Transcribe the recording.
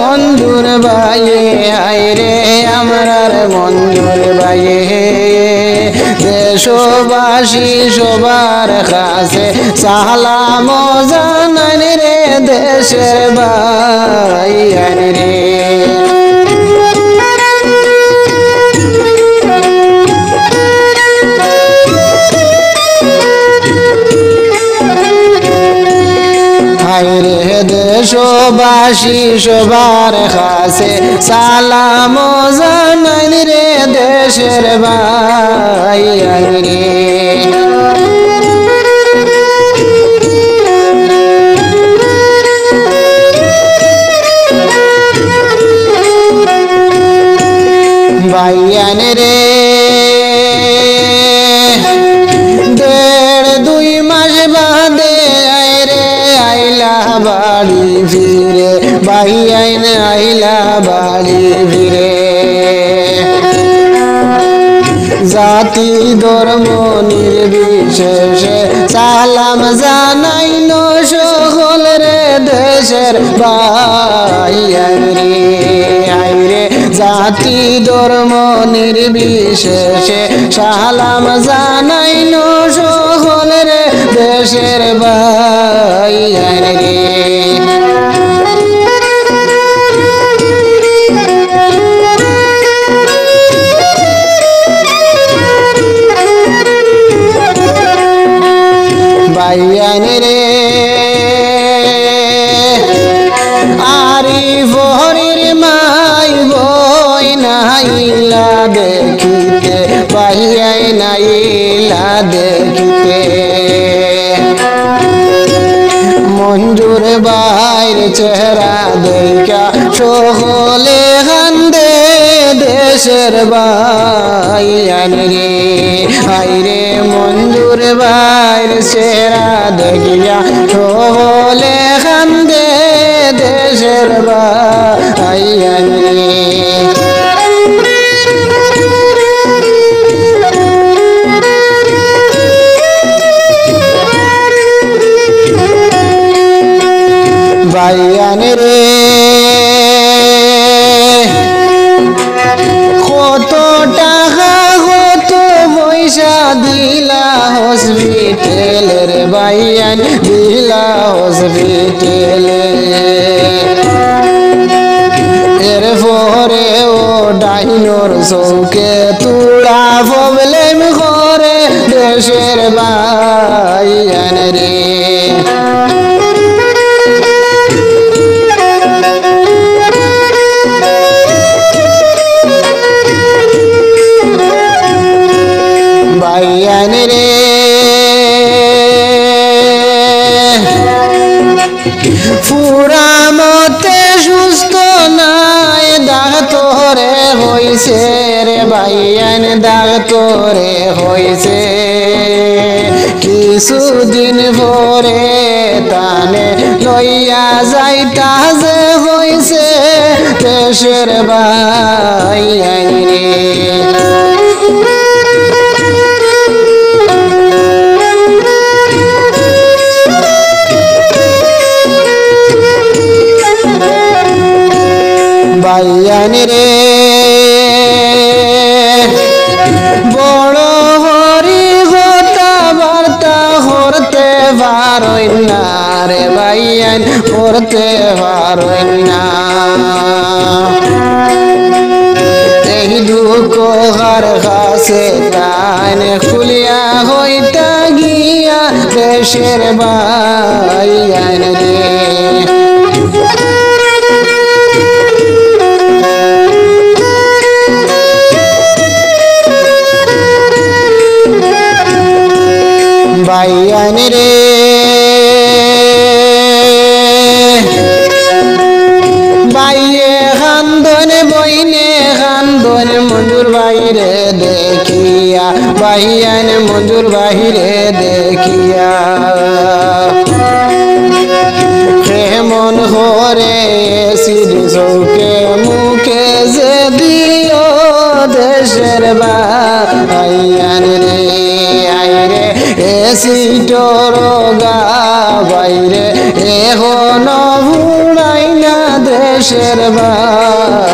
মঞ্জুর ভাইয়ে আইরে আমরার মঞ্জুর ভাইয়ে দেশবাসী সবার কাছে সালাম জানান রে দেশের ভাই রে দেশবাসী সবার কাছে সালাম জানান রে দেশের ভাই রে ভাইয়ান রে 1.5-2 মাস বাদে আইরে আইলা বাড়ি ফিরে ভাইয়ান আইলা বাড়ি ফিরে জাতি ধর্ম নির্বিশেষে সালাম জানাইল সকল রে দেশের ভাইয়ান রে আইরে জাতি ধর্ম নির্বিশেষে সালাম জানাইল সকল রে দেশের ভাইয়ান রে ভাইয়ান রে আরিফ হরির মাই বই নাইলা দেখিতে ভাইয়াই নাইলা দেখিতে মঞ্জুর ভাইয়ের চেহারা দেখা সকলে কান্দে দেশের ভাইয়ান রে আইরে মঞ্জুর ভাইয়ের চেহারা দেখিয়া সকলে কান্দে দেশের ভাইয়ান রে ভাইয়ান রে কত টাকা কত পয়সা দিলা হসপিটালের ভাইয়ান দিলা হসপিটালে এরপরে ও ডাইনোর চৌকে তুড়া প্রবলেম করে দেশের ভাইয়ান রে ভাইয়ান রে পুরা মতে সুস্থ নাই ডাক্তরে হইছে রে ভাইয়ান ডাক্তরে হইছে কিছুদিন পরে তানে লইয়া যাইতা যে হইছে দেশের ভাইয়ান রে ভাইয়ান রে বড় হরি কথা বার্তা করতে পারেন না রে ভাইয়ান করতে পারেন না এই দুঃখ কার কাছে তানে খুলিয়া হইতা গিয়া দেশের ভাইয়ান রে ভাইয়ান রে ভাইয়ে খান্দন বইনে খান্দন মঞ্জুর বাইরে দেখিয়া ভাইয়ান মঞ্জুর বাইরে দেখিয়া কেমন করে সিঁড়ি চৌকে মুখে যে দিও দেশের ভাইয়ান রে আইরে সিটর গা বাইরে এখনো ভুড়াই না দেশ দেশের ভাই